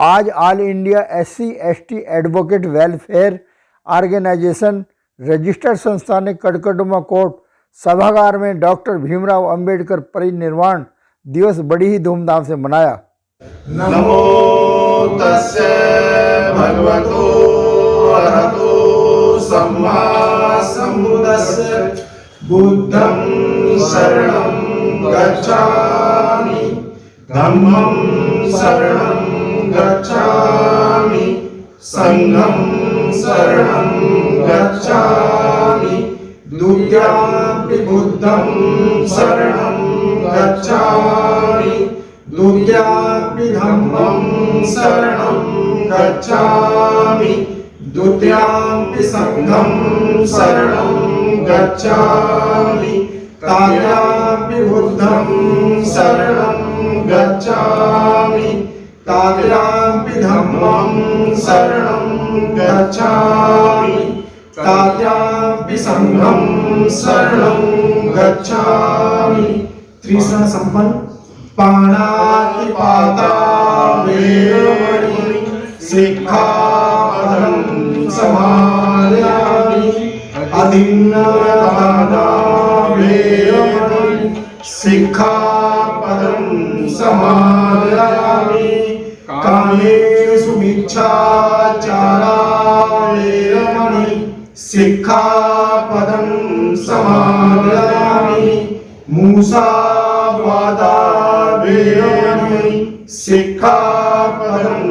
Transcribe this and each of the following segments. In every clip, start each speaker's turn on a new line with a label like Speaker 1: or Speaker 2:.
Speaker 1: आज all India SC/ST advocate welfare organisation registered संस्था ने कड़कड़डुमा कोर्ट सभागार में डॉक्टर भीमराव अंबेडकर परिनिर्वाण दिवस बड़ी ही धूमधाम से मनाया।
Speaker 2: नमो तस्से भगवतो अरहतो सम्मा सम्बुद्धस्से बुद्धं शरणं गच्छामि धम्मं शरणं गच्छामि संघं शरणं गच्छामि द्वितीयंपि बुद्धं शरणं गच्छामि द्वितीयंपि धम्मं शरणं गच्छामि द्वितीयंपि संघं शरणं गच्छामि तृतीयंपि बुद्धं शरणं गच्छामि तृतीयंपि धम्मं शरणं गच्छामि तृतीयंपि संघं शरणं गच्छामि। त्रिशरण संपन्न पाणातिपाता वेरमणि सिक्खापदं समादयामि अदीन्नदाना वेरमणि सिक्खापदं समादयामि कामेषु मिच्छाचारा वेरमणि सिक्खापदं समादयामि मूसावादा वेरमणि सिक्खापदं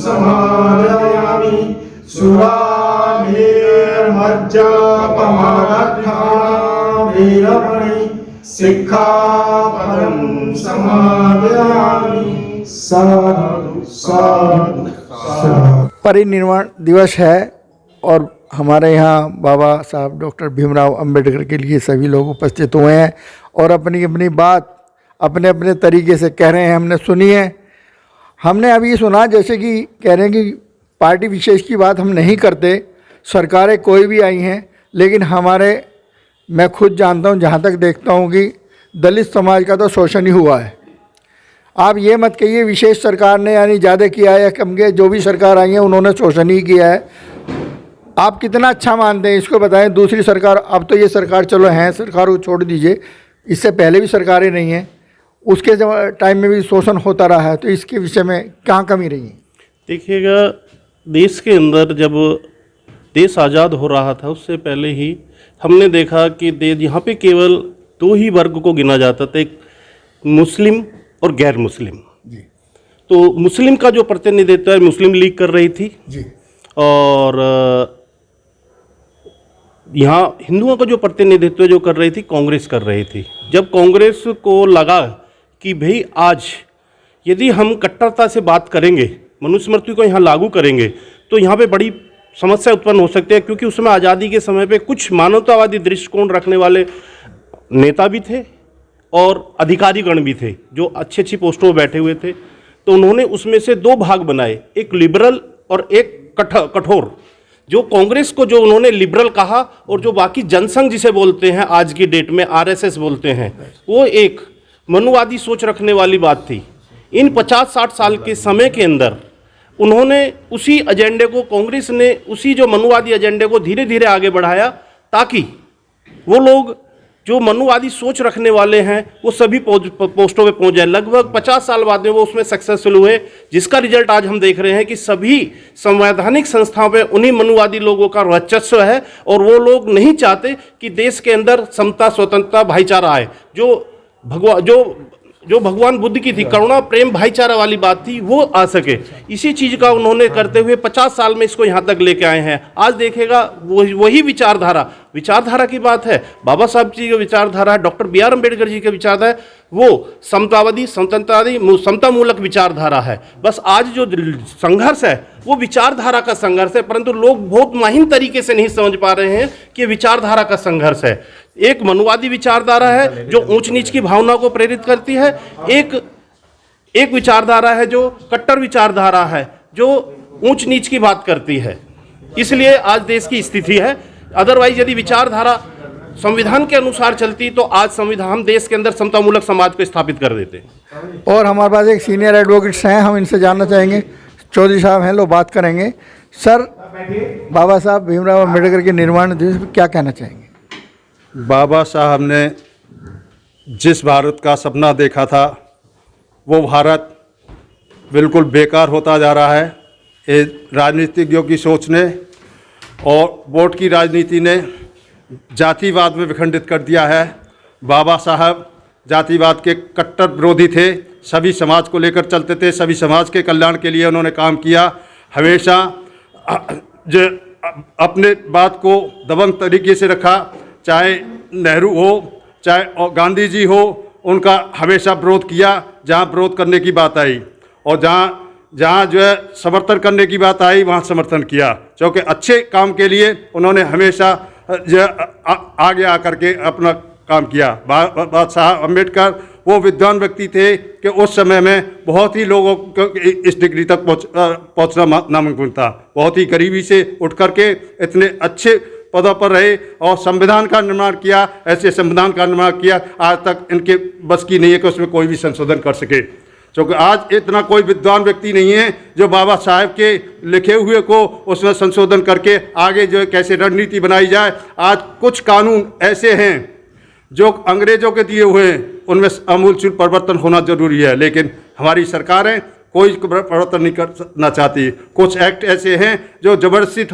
Speaker 2: समादयामि सुरामेर्मज्जपमादठाना वेरमणि सिक्खापदं समादयामि। साधु साधु साधु।
Speaker 1: परिनिर्वाण दिवस है और हमारे यहाँ बाबा साहब डॉक्टर भीमराव अंबेडकर के लिए सभी लोग उपस्थित हुए हैं और अपनी अपनी बात अपने अपने तरीके से कह रहे हैं। हमने सुनी है। हमने अभी सुना जैसे कि कह रहे हैं कि पार्टी विशेष की बात हम नहीं करते, सरकारें कोई भी आई हैं, लेकिन मैं खुद जानता हूँ, जहाँ तक देखता हूँ कि दलित समाज का तो शोषण ही हुआ है। आप ये मत कहिए विशेष सरकार ने यानी ज़्यादा किया है या कम किया, जो भी सरकार आई है उन्होंने शोषण ही किया है। आप कितना अच्छा मानते हैं इसको बताएं। दूसरी सरकार, अब तो ये सरकार चलो हैं, सरकार को छोड़ दीजिए, इससे पहले भी सरकारें नहीं हैं, उसके टाइम में भी शोषण होता रहा है, तो इसके विषय में क्या कमी रही है?
Speaker 3: देखिएगा, देश के अंदर जब देश आज़ाद हो रहा था उससे पहले ही हमने देखा कि यहाँ पे केवल दो ही वर्ग को गिना जाता था, एक मुस्लिम और गैर मुस्लिम जी। तो मुस्लिम का जो प्रतिनिधित्व है मुस्लिम लीग कर रही थी जी, और यहाँ हिंदुओं का जो प्रतिनिधित्व जो कर रही थी कांग्रेस कर रही थी। जब कांग्रेस को लगा कि भाई आज यदि हम कट्टरता से बात करेंगे, मनुस्मृति को यहाँ लागू करेंगे, तो यहाँ पे बड़ी समस्या उत्पन्न हो सकती है, क्योंकि उस समय आज़ादी के समय पे कुछ मानवतावादी दृष्टिकोण रखने वाले नेता भी थे और अधिकारीगण भी थे जो अच्छी अच्छी पोस्टों पर बैठे हुए थे। तो उन्होंने उसमें से दो भाग बनाए, एक लिबरल और एक कठोर। जो कांग्रेस को जो उन्होंने लिबरल कहा और जो बाकी जनसंघ जिसे बोलते हैं आज की डेट में RSS बोलते हैं, वो एक मनुवादी सोच रखने वाली बात थी। इन 50-60 साल के समय के अंदर उन्होंने उसी एजेंडे को, कांग्रेस ने उसी जो मनुवादी एजेंडे को धीरे धीरे आगे बढ़ाया, ताकि वो लोग जो मनुवादी सोच रखने वाले हैं वो सभी पोस्टों पे पहुंच जाए। लगभग 50 साल बाद में वो उसमें सक्सेसफुल हुए, जिसका रिजल्ट आज हम देख रहे हैं कि सभी संवैधानिक संस्थाओं पे उन्हीं मनुवादी लोगों का वर्चस्व है, और वो लोग नहीं चाहते कि देश के अंदर समता, स्वतंत्रता, भाईचारा आए। जो भगवान बुद्ध की थी करुणा, प्रेम, भाईचारा वाली बात थी, वो आ सके। इसी चीज़ का उन्होंने करते हुए 50 साल में इसको यहाँ तक लेके आए हैं। आज देखेगा वही विचारधारा की बात है, बाबा साहब जी की विचारधारा है, डॉक्टर BR अम्बेडकर जी की विचारधारा है, वो समतावादी, स्वतंत्रतावादी, समतामूलक विचारधारा है। बस आज जो संघर्ष है वो विचारधारा का संघर्ष है, परंतु लोग बहुत माहिन तरीके से नहीं समझ पा रहे हैं कि विचारधारा का संघर्ष है। एक मनुवादी विचारधारा है जो ऊंच नीच की भावना को प्रेरित करती है, एक विचारधारा है जो कट्टर विचारधारा है जो ऊंच नीच की बात करती है। इसलिए आज देश की स्थिति है। अदरवाइज यदि विचारधारा संविधान के अनुसार चलती तो आज संविधान, हम देश के अंदर समतामूलक समाज को स्थापित कर देते।
Speaker 1: और हमारे पास एक सीनियर एडवोकेट्स हैं, हम इनसे जानना चाहेंगे। चौधरी साहब हैं, लो बात करेंगे। सर, बाबा साहब भीमराव अम्बेडकर के निर्माण दिवस पर क्या कहना चाहेंगे?
Speaker 4: बाबा साहब ने जिस भारत का सपना देखा था वो भारत बिल्कुल बेकार होता जा रहा है। ये राजनीतिज्ञों की सोच ने और वोट की राजनीति ने जातिवाद में विखंडित कर दिया है। बाबा साहब जातिवाद के कट्टर विरोधी थे, सभी समाज को लेकर चलते थे, सभी समाज के कल्याण के लिए उन्होंने काम किया। हमेशा जो अपने बात को दबंग तरीके से रखा, चाहे नेहरू हो चाहे गांधी जी हो, उनका हमेशा विरोध किया जहाँ विरोध करने की बात आई, और जहाँ जो है समर्थन करने की बात आई वहाँ समर्थन किया, क्योंकि अच्छे काम के लिए उन्होंने हमेशा जो आगे आकर के अपना काम किया। बाबा साहब अम्बेडकर वो विद्वान व्यक्ति थे कि उस समय में बहुत ही लोगों को इस डिग्री तक पहुंचना नामुमकिन था। बहुत ही गरीबी से उठ करके इतने अच्छे पदों पर रहे और संविधान का निर्माण किया, ऐसे संविधान का निर्माण किया आज तक इनके बस की नहीं है कि उसमें कोई भी संशोधन कर सके, क्योंकि आज इतना कोई विद्वान व्यक्ति नहीं है जो बाबा साहब के लिखे हुए को उसमें संशोधन करके आगे जो कैसे रणनीति बनाई जाए। आज कुछ कानून ऐसे हैं जो अंग्रेजों के दिए हुए हैं, उनमें आमूलचूल परिवर्तन होना जरूरी है, लेकिन हमारी सरकारें कोई परिवर्तन नहीं करना चाहती। कुछ एक्ट ऐसे हैं जो जबरदस्ती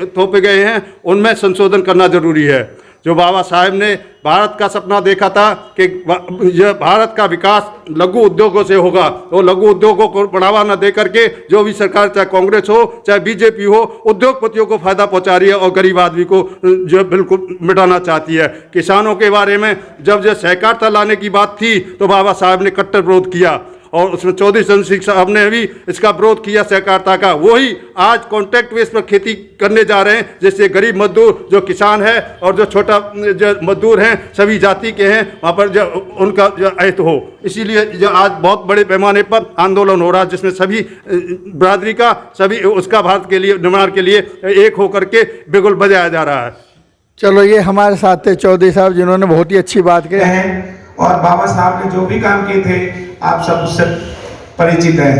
Speaker 4: थोपे गए हैं, उनमें संशोधन करना जरूरी है। जो बाबा साहब ने भारत का सपना देखा था कि यह भारत का विकास लघु उद्योगों से होगा, तो लघु उद्योगों को बढ़ावा न दे करके जो भी सरकार, चाहे कांग्रेस हो चाहे बीजेपी हो, उद्योगपतियों को फायदा पहुंचा रही है और गरीब आदमी को जो बिल्कुल मिटाना चाहती है। किसानों के बारे में जब जो सहकारिता लाने की बात थी तो बाबा साहब ने कट्टर विरोध किया, और उसमें चौधरी चरण सिंह साहब ने भी इसका विरोध किया सहकारिता का। वही आज कॉन्ट्रैक्ट बेस पर खेती करने जा रहे हैं, जिससे गरीब मजदूर जो किसान है और जो छोटा जो मजदूर हैं सभी जाति के हैं, वहाँ पर जो उनका जो अहित हो। इसीलिए जो आज बहुत बड़े पैमाने पर आंदोलन हो रहा है, जिसमें सभी बरादरी का, सभी उसका भारत के लिए निर्माण के लिए एक होकर के बिगुल बजाया जा रहा है।
Speaker 1: चलो, ये हमारे साथ थे चौधरी साहब जिन्होंने बहुत ही अच्छी बात की
Speaker 2: हैं, और बाबा साहब ने जो भी काम किए थे आप सब उससे परिचित हैं।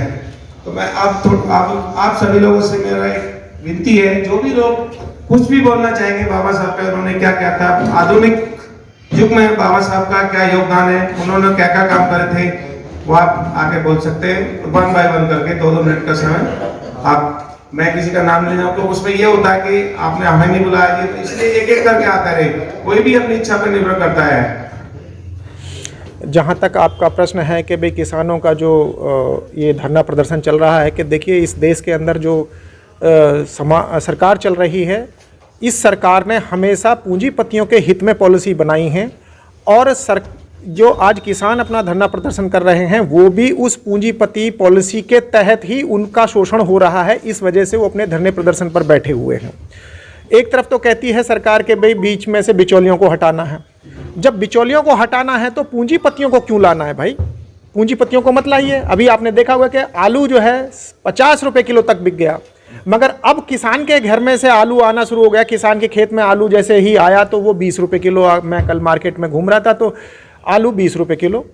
Speaker 2: तो मैं आप सभी लोगों से मेरा एक विनती है, जो भी लोग कुछ भी बोलना चाहेंगे बाबा साहब पे, उन्होंने क्या क्या था, आधुनिक युग में बाबा साहब का क्या योगदान है, उन्होंने क्या क्या काम करे थे, वो आप आके बोल सकते हैं 1 बाय 1 करके 2-2 मिनट का समय। आप, मैं किसी का नाम ले जाऊँ तो उसमें ये होता है कि आपने हमें नहीं बुलाया, तो इसलिए एक एक करके आता रहे, कोई भी अपनी इच्छा पर निर्भर करता है।
Speaker 5: जहाँ तक आपका प्रश्न है कि भाई किसानों का जो ये धरना प्रदर्शन चल रहा है, कि देखिए इस देश के अंदर जो सरकार चल रही है, इस सरकार ने हमेशा पूंजीपतियों के हित में पॉलिसी बनाई है, और जो आज किसान अपना धरना प्रदर्शन कर रहे हैं वो भी उस पूंजीपति पॉलिसी के तहत ही उनका शोषण हो रहा है। इस वजह से वो अपने धरने प्रदर्शन पर बैठे हुए हैं। एक तरफ तो कहती है सरकार के भाई बीच में से बिचौलियों को हटाना है। जब बिचौलियों को हटाना है तो पूंजीपतियों को क्यों लाना है भाई? पूंजीपतियों को मत लाइए। अभी आपने देखा होगा कि आलू जो है 50 रुपए किलो तक बिक गया, मगर अब किसान के घर में से आलू आना शुरू हो गया। किसान के खेत में आलू जैसे ही आया तो वो 20 रुपए किलो, मैं कल मार्केट में घूम रहा था तो आलू 20 रुपए किलो।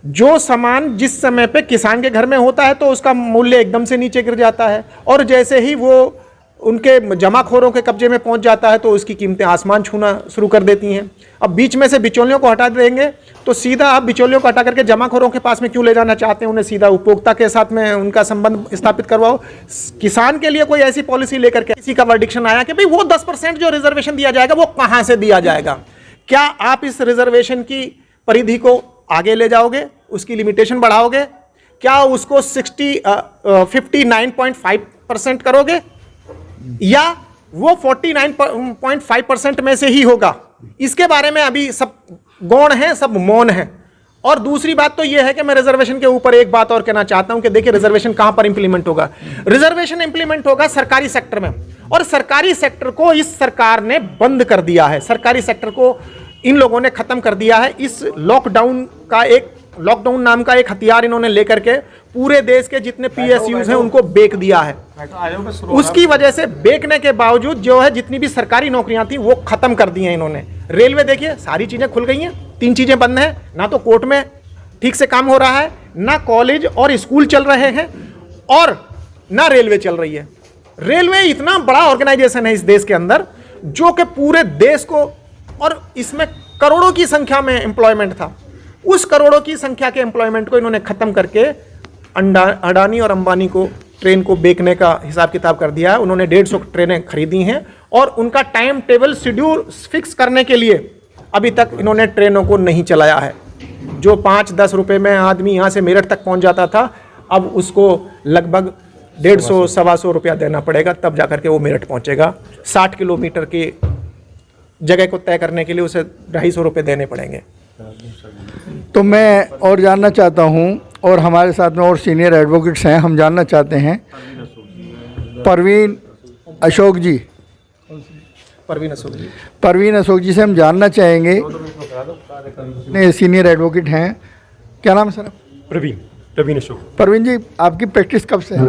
Speaker 5: जो सामान जिस समय पे किसान के घर में होता है तो उसका मूल्य एकदम से नीचे गिर जाता है, और जैसे ही वो उनके जमाखोरों के कब्जे में पहुंच जाता है तो उसकी कीमतें आसमान छूना शुरू कर देती हैं। अब बीच में से बिचौलियों को हटा देंगे तो सीधा आप बिचौलियों को हटा करके जमाखोरों के पास में क्यों ले जाना चाहते हैं? उन्हें सीधा उपभोक्ता के साथ में उनका संबंध स्थापित करवाओ। किसान के लिए कोई ऐसी पॉलिसी लेकर के किसी का वर्डिक्शन आया कि भाई वो 10% जो रिजर्वेशन दिया जाएगा वो कहाँ से दिया जाएगा? क्या आप इस रिजर्वेशन की परिधि को आगे ले जाओगे? उसकी लिमिटेशन बढ़ाओगे? क्या उसको 59.5% करोगे, या वो 49.5% में से ही होगा? इसके बारे में अभी सब गौण हैं, सब मौन हैं। और दूसरी बात तो यह है कि मैं रिजर्वेशन के ऊपर एक बात और कहना चाहता हूं कि देखिए रिजर्वेशन कहां पर इंप्लीमेंट होगा? रिजर्वेशन इंप्लीमेंट होगा सरकारी सेक्टर में, और सरकारी सेक्टर को इस सरकार ने बंद कर दिया है। सरकारी सेक्टर को इन लोगों ने खत्म कर दिया है। इस लॉकडाउन नाम का एक हथियार इन्होंने लेकर के पूरे देश के जितने PSUs हैं उनको बेच दिया है। उसकी वजह से बेचने के बावजूद जो है जितनी भी सरकारी नौकरियां थी वो खत्म कर दी हैं इन्होंने। रेलवे देखिए सारी चीजें खुल गई हैं, 3 चीजें बंद हैं, ना तो कोर्ट में ठीक से काम हो रहा है, ना कॉलेज और स्कूल चल रहे हैं, और ना रेलवे चल रही है। रेलवे इतना बड़ा ऑर्गेनाइजेशन है इस देश के अंदर जो कि पूरे देश को, और इसमें करोड़ों की संख्या में एम्प्लॉयमेंट था, उस करोड़ों की संख्या के एम्प्लॉयमेंट को इन्होंने खत्म करके अडानी और अंबानी को ट्रेन को बेचने का हिसाब किताब कर दिया है। उन्होंने 150 ट्रेनें खरीदी हैं और उनका टाइम टेबल शेड्यूल फिक्स करने के लिए अभी तक इन्होंने ट्रेनों को नहीं चलाया है। जो 5-10 रुपए में आदमी यहाँ से मेरठ तक पहुँच जाता था, अब उसको लगभग 150-125 रुपया देना पड़ेगा, तब जाकर के वो मेरठ पहुँचेगा। 60 किलोमीटर की जगह को तय करने के लिए उसे 250 रुपये देने पड़ेंगे।
Speaker 1: तो मैं और जानना चाहता हूँ, और हमारे साथ में और सीनियर एडवोकेट्स हैं, हम जानना चाहते हैं। परवीन अशोक जी, परवीन अशोक जी से हम जानना चाहेंगे, नहीं सीनियर एडवोकेट हैं, क्या नाम है सर?
Speaker 6: प्रवीण अशोक।
Speaker 1: परवीन जी, आपकी प्रैक्टिस कब से है?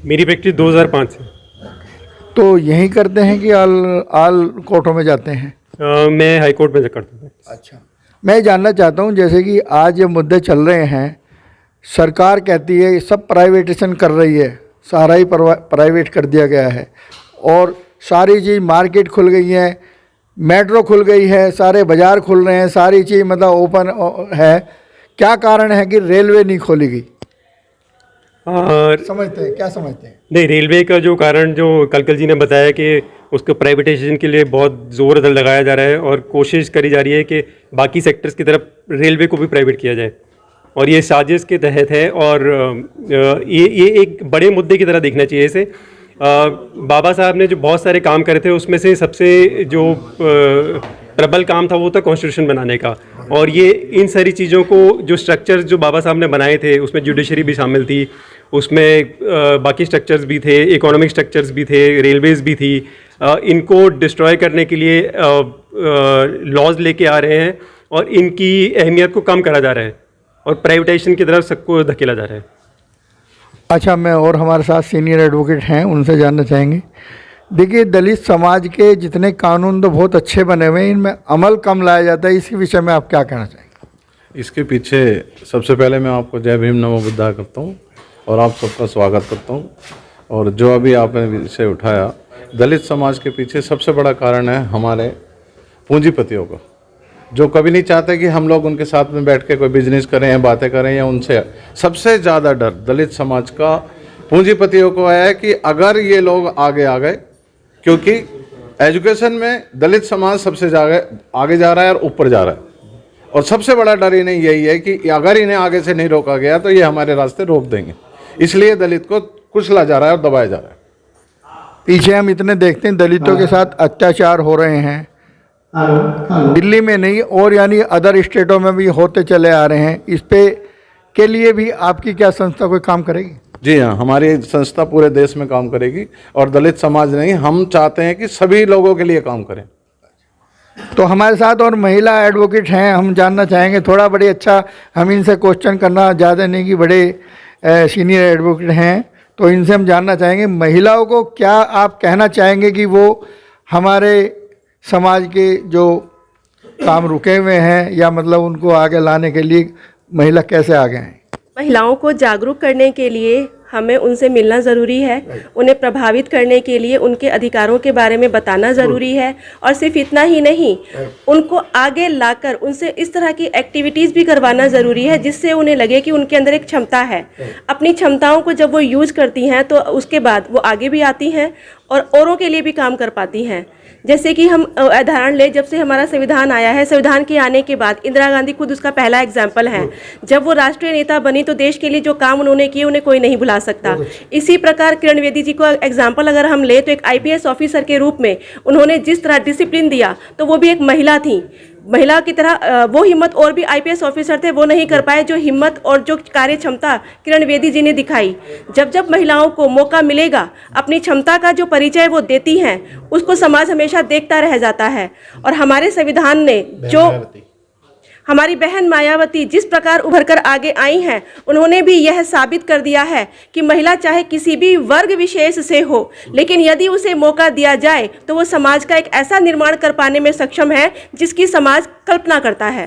Speaker 6: मेरी प्रैक्टिस 2005 से।
Speaker 1: तो यहीं करते हैं कि आल कोर्टों में जाते हैं?
Speaker 6: मैं हाई कोर्ट में करता हूँ।
Speaker 1: अच्छा, मैं जानना चाहता हूं, जैसे कि आज ये मुद्दे चल रहे हैं, सरकार कहती है सब प्राइवेटेशन कर रही है, सारा ही प्राइवेट कर दिया गया है और सारी चीज़, मार्केट खुल गई है, मेट्रो खुल गई है, सारे बाज़ार खुल रहे हैं, सारी चीज़ मतलब ओपन है। क्या कारण है कि रेलवे नहीं खोली गई? समझते हैं, क्या समझते हैं?
Speaker 6: नहीं, रेलवे का जो कारण जो कलकल जी ने बताया कि उसको प्राइवेटाइजेशन के लिए बहुत ज़ोर लगाया जा रहा है और कोशिश करी जा रही है कि बाकी सेक्टर्स की तरफ रेलवे को भी प्राइवेट किया जाए, और ये साजिश के तहत है। और ये एक बड़े मुद्दे की तरह देखना चाहिए इसे। बाबा साहब ने जो बहुत सारे काम करे थे, उसमें से सबसे जो प्रबल काम था वो था कॉन्स्टिट्यूशन बनाने का, और ये इन सारी चीज़ों को, जो स्ट्रक्चर्स जो बाबा साहब ने बनाए थे, उसमें जुडिशरी भी शामिल थी, उसमें बाकी स्ट्रक्चर्स भी थे, इकोनॉमिक स्ट्रक्चर्स भी थे, रेलवेज़ भी थी, इनको डिस्ट्रॉय करने के लिए लॉज लेके आ रहे हैं और इनकी अहमियत को कम करा जा रहा है और प्राइवेटाइजेशन की तरफ सबको धकेला जा रहा है।
Speaker 1: अच्छा, मैं और हमारे साथ सीनियर एडवोकेट हैं, उनसे जानना चाहेंगे। देखिए, दलित समाज के जितने कानून तो बहुत अच्छे बने हुए हैं, इनमें अमल कम लाया जाता है, इसी विषय में आप क्या कहना चाहेंगे?
Speaker 7: इसके पीछे सबसे पहले मैं आपको जय भीम नमो बुद्धा करता हूँ और आप सबका स्वागत करता हूँ। और जो अभी आपने विषय उठाया, दलित समाज के पीछे सबसे बड़ा कारण है हमारे पूंजीपतियों का, जो कभी नहीं चाहते कि हम लोग उनके साथ में बैठ के कोई बिजनेस करें या बातें करें, या उनसे सबसे ज़्यादा डर दलित समाज का पूंजीपतियों को है कि अगर ये लोग आगे आ गए, क्योंकि एजुकेशन में दलित समाज सबसे आगे जा रहा है और ऊपर जा रहा है, और सबसे बड़ा डर इन्हें यही है कि अगर इन्हें आगे से नहीं रोका गया तो ये हमारे रास्ते रोक देंगे, इसलिए दलित को कुचला जा रहा है और दबाया जा रहा है।
Speaker 1: पीछे हम इतने देखते हैं दलितों के साथ अत्याचार हो रहे हैं, दिल्ली में नहीं और यानी अदर स्टेटों में भी होते चले आ रहे हैं। इस पे के लिए भी आपकी क्या संस्था कोई काम करेगी?
Speaker 7: जी हाँ, हमारी संस्था पूरे देश में काम करेगी, और दलित समाज नहीं, हम चाहते हैं कि सभी लोगों के लिए काम करें।
Speaker 1: तो हमारे साथ और महिला एडवोकेट हैं, हम जानना चाहेंगे थोड़ा। बड़े अच्छा, हम इनसे क्वेश्चन करना ज़्यादा नहीं कि बड़े सीनियर एडवोकेट हैं, तो इनसे हम जानना चाहेंगे, महिलाओं को क्या आप कहना चाहेंगे कि वो हमारे समाज के जो काम रुके हुए हैं, या मतलब उनको आगे लाने के लिए महिला कैसे आगे आएँ?
Speaker 8: महिलाओं को जागरूक करने के लिए हमें उनसे मिलना ज़रूरी है, उन्हें प्रभावित करने के लिए उनके अधिकारों के बारे में बताना ज़रूरी है, और सिर्फ इतना ही नहीं, उनको आगे लाकर उनसे इस तरह की एक्टिविटीज़ भी करवाना ज़रूरी है जिससे उन्हें लगे कि उनके अंदर एक क्षमता है। अपनी क्षमताओं को जब वो यूज़ करती हैं तो उसके बाद वो आगे भी आती हैं और औरों के लिए भी काम कर पाती हैं। जैसे कि हम उदाहरण ले, जब से हमारा संविधान आया है, संविधान के आने के बाद इंदिरा गांधी खुद उसका पहला एग्जाम्पल है। जब वो राष्ट्रीय नेता बनी तो देश के लिए जो काम उन्होंने किए उन्हें कोई नहीं भुला सकता। इसी प्रकार किरण बेदी जी को एग्जाम्पल अगर हम ले तो एक IPS ऑफिसर के रूप में उन्होंने जिस तरह डिसिप्लिन दिया, तो वो भी एक महिला थी। महिला की तरह वो हिम्मत और भी IPS ऑफिसर थे, वो नहीं कर पाए जो हिम्मत और जो कार्य क्षमता किरण बेदी जी ने दिखाई। जब जब महिलाओं को मौका मिलेगा, अपनी क्षमता का जो परिचय वो देती हैं, उसको समाज हमेशा देखता रह जाता है। और हमारे संविधान ने जो हमारी बहन मायावती जिस प्रकार उभर कर आगे आई हैं, उन्होंने भी यह साबित कर दिया है कि महिला चाहे किसी भी वर्ग विशेष से हो, लेकिन यदि उसे मौका दिया जाए तो वो समाज का एक ऐसा निर्माण कर पाने में सक्षम है जिसकी समाज कल्पना करता है।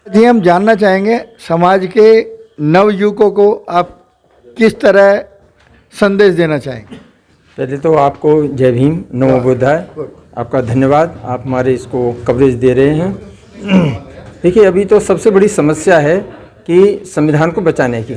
Speaker 1: जी, हम जानना चाहेंगे समाज के नवयुवकों को आप किस तरह संदेश देना चाहेंगे?
Speaker 9: पहले तो आपको जय भीम, नमो बुद्धाय, आपका धन्यवाद, आप हमारे इसको कवरेज दे रहे हैं। देखिए, अभी तो सबसे बड़ी समस्या है कि संविधान को बचाने की।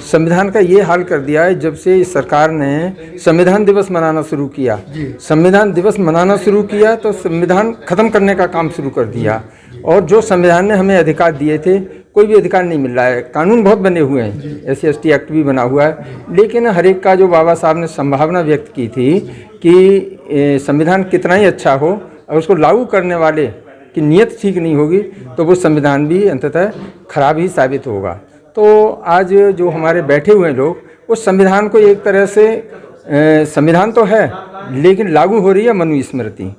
Speaker 9: संविधान का ये हाल कर दिया है जब से इस सरकार ने संविधान दिवस मनाना शुरू किया। संविधान दिवस मनाना शुरू किया तो संविधान ख़त्म करने का काम शुरू कर दिया। और जो संविधान ने हमें अधिकार दिए थे, कोई भी अधिकार नहीं मिल रहा है। कानून बहुत बने हुए हैं, SC/ST एक्ट भी बना हुआ है, लेकिन हर एक का जो बाबा साहब ने संभावना व्यक्त की थी कि संविधान कितना ही अच्छा हो और उसको लागू करने वाले की नीयत ठीक नहीं होगी तो वो संविधान भी अंततः खराब ही साबित होगा। तो आज जो हमारे बैठे हुए लोग, वो संविधान को एक तरह से संविधान तो है लेकिन लागू हो रही है मनुस्मृति।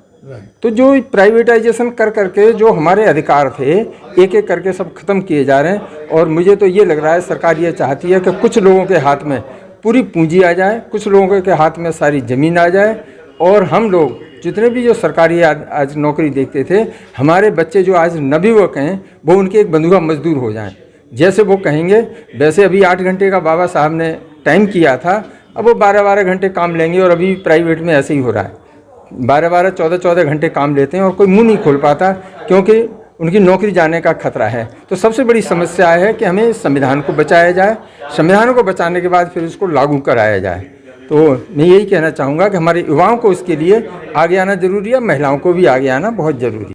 Speaker 9: तो जो प्राइवेटाइजेशन कर करके जो हमारे अधिकार थे एक एक करके सब खत्म किए जा रहे हैं। और मुझे तो ये लग रहा है सरकार ये चाहती है कि कुछ लोगों के हाथ में पूरी पूंजी आ जाए, कुछ लोगों के हाथ में सारी ज़मीन आ जाए, और हम लोग जितने भी जो सरकारी आज नौकरी देखते थे, हमारे बच्चे जो आज नवयुवक हैं वो उनके एक बंधुआ मजदूर हो जाएं। जैसे वो कहेंगे वैसे। अभी 8 घंटे का बाबा साहब ने टाइम किया था, अब वो 12-12 घंटे काम लेंगे। और अभी प्राइवेट में ऐसे ही हो रहा है, 12-12, 14-14 घंटे काम लेते हैं और कोई मुंह नहीं खोल पाता क्योंकि उनकी नौकरी जाने का खतरा है। तो सबसे बड़ी समस्या है कि हमें संविधान को बचाया जाए, संविधान को बचाने के बाद फिर उसको लागू कराया जाए। तो मैं यही कहना चाहूँगा कि हमारे युवाओं को इसके लिए आगे आना जरूरी है, महिलाओं को भी आगे आना बहुत ज़रूरी है।